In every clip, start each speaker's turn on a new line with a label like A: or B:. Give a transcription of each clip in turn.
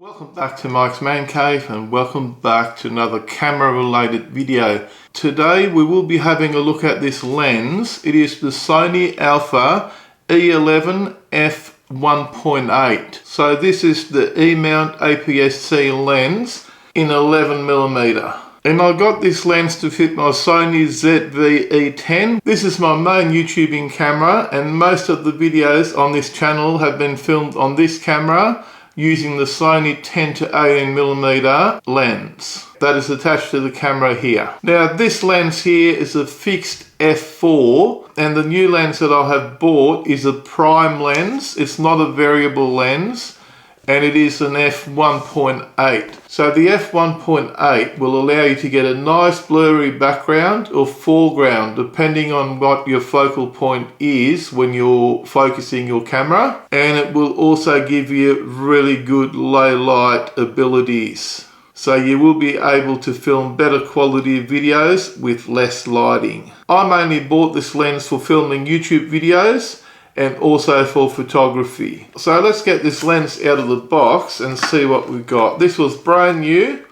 A: Welcome back to Mike's Man Cave and welcome back to another camera related video. Today we will be having a look at this lens. It is the Sony Alpha E11 F1.8. So this is the E-mount APS-C lens in 11mm. And I got this lens to fit my Sony ZV-E10. This is my main YouTubing camera and most of the videos on this channel have been filmed on this camera using the Sony 10 to 18mm lens that is attached to the camera here. Now this lens here is a fixed f4 and the new lens that I have bought is a prime lens. It's not a variable lens and it is an f1.8. So the f1.8 will allow you to get a nice blurry background or foreground depending on what your focal point is when you're focusing your camera, and it will also give you really good low light abilities. So you will be able to film better quality videos with less lighting. I mainly bought this lens for filming YouTube videos and also for photography. So let's get this lens out of the box and see what we've got. This was brand new.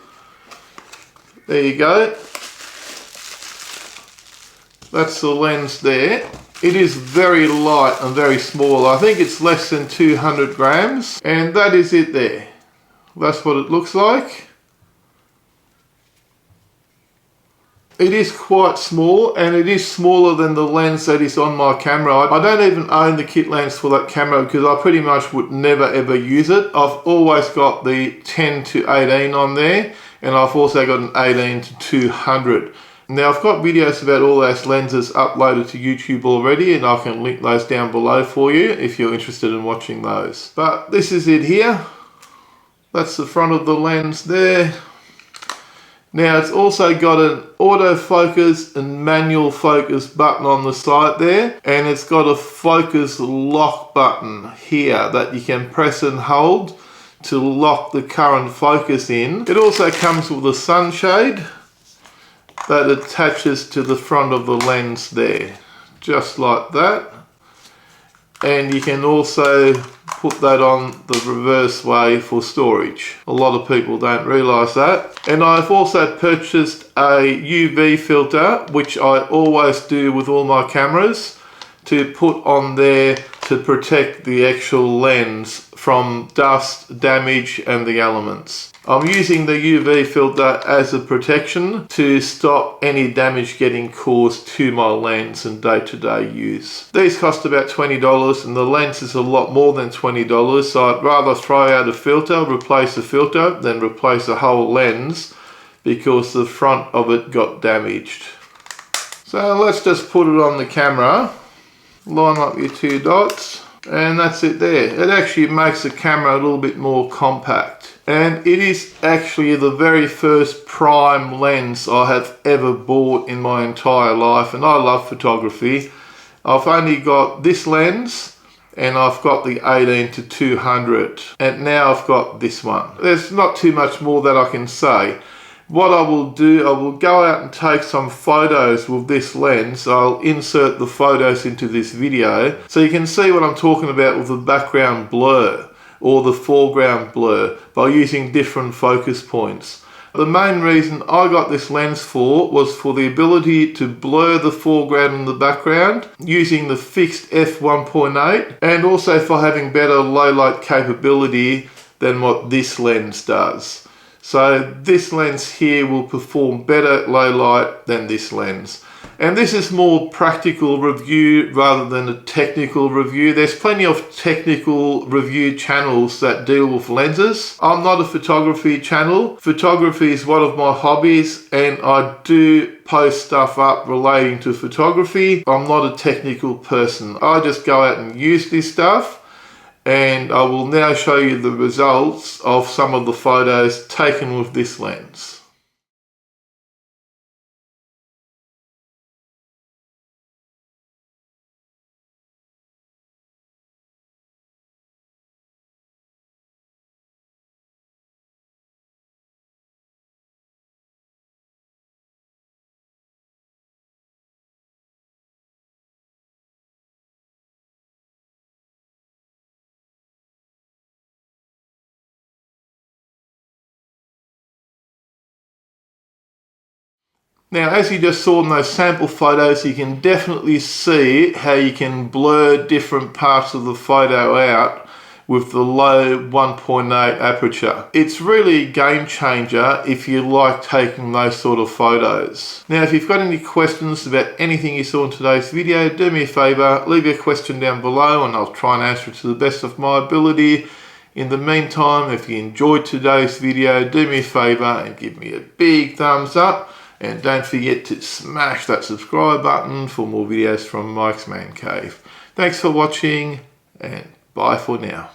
A: There you go. That's the lens there. It is very light and very small. I think it's less than 200 grams. And that is it there. That's what it looks like. It is quite small and it is smaller than the lens that is on my camera. I don't even own the kit lens for that camera because I pretty much would never ever use it. I've always got the 10 to 18 on there and I've also got an 18 to 200. Now I've got videos about all those lenses uploaded to YouTube already and I can link those down below for you if you're interested in watching those. But this is it here. That's the front of the lens there. Now it's also got an autofocus and manual focus button on the side there, and it's got a focus lock button here that you can press and hold to lock the current focus in. It also comes with a sunshade that attaches to the front of the lens there, just like that. And you can also put that on the reverse way for storage. A lot of people don't realise that. And I've also purchased a UV filter, which I always do with all my cameras, to put on there to protect the actual lens from dust, damage and the elements. I'm using the UV filter as a protection to stop any damage getting caused to my lens in day-to-day use. These cost about $20 and the lens is a lot more than $20, so I'd rather throw out a filter, replace the filter, than replace a whole lens because the front of it got damaged. So let's just put it on the camera, line up your two dots, and that's it there. It actually makes the camera a little bit more compact. And it is actually the very first prime lens I have ever bought in my entire life, and I love photography. I've only got this lens and I've got the 18 to 200 and now I've got this one. There's not too much more that I can say. What I will do, I will go out and take some photos with this lens. I'll insert the photos into this video so you can see what I'm talking about with the background blur or the foreground blur by using different focus points. The main reason I got this lens for was for the ability to blur the foreground and the background using the fixed f1.8 and also for having better low light capability than what this lens does. So this lens here will perform better at low light than this lens. And this is more practical review rather than a technical review. There's plenty of technical review channels that deal with lenses. I'm not a photography channel. Photography is one of my hobbies and I do post stuff up relating to photography. I'm not a technical person. I just go out and use this stuff. And I will now show you the results of some of the photos taken with this lens. Now, as you just saw in those sample photos, you can definitely see how you can blur different parts of the photo out with the low 1.8 aperture. It's really a game changer if you like taking those sort of photos. Now, if you've got any questions about anything you saw in today's video, do me a favor, leave your question down below and I'll try and answer it to the best of my ability. In the meantime, if you enjoyed today's video, do me a favor and give me a big thumbs up. And don't forget to smash that subscribe button for more videos from Mike's Man Cave. Thanks for watching and bye for now.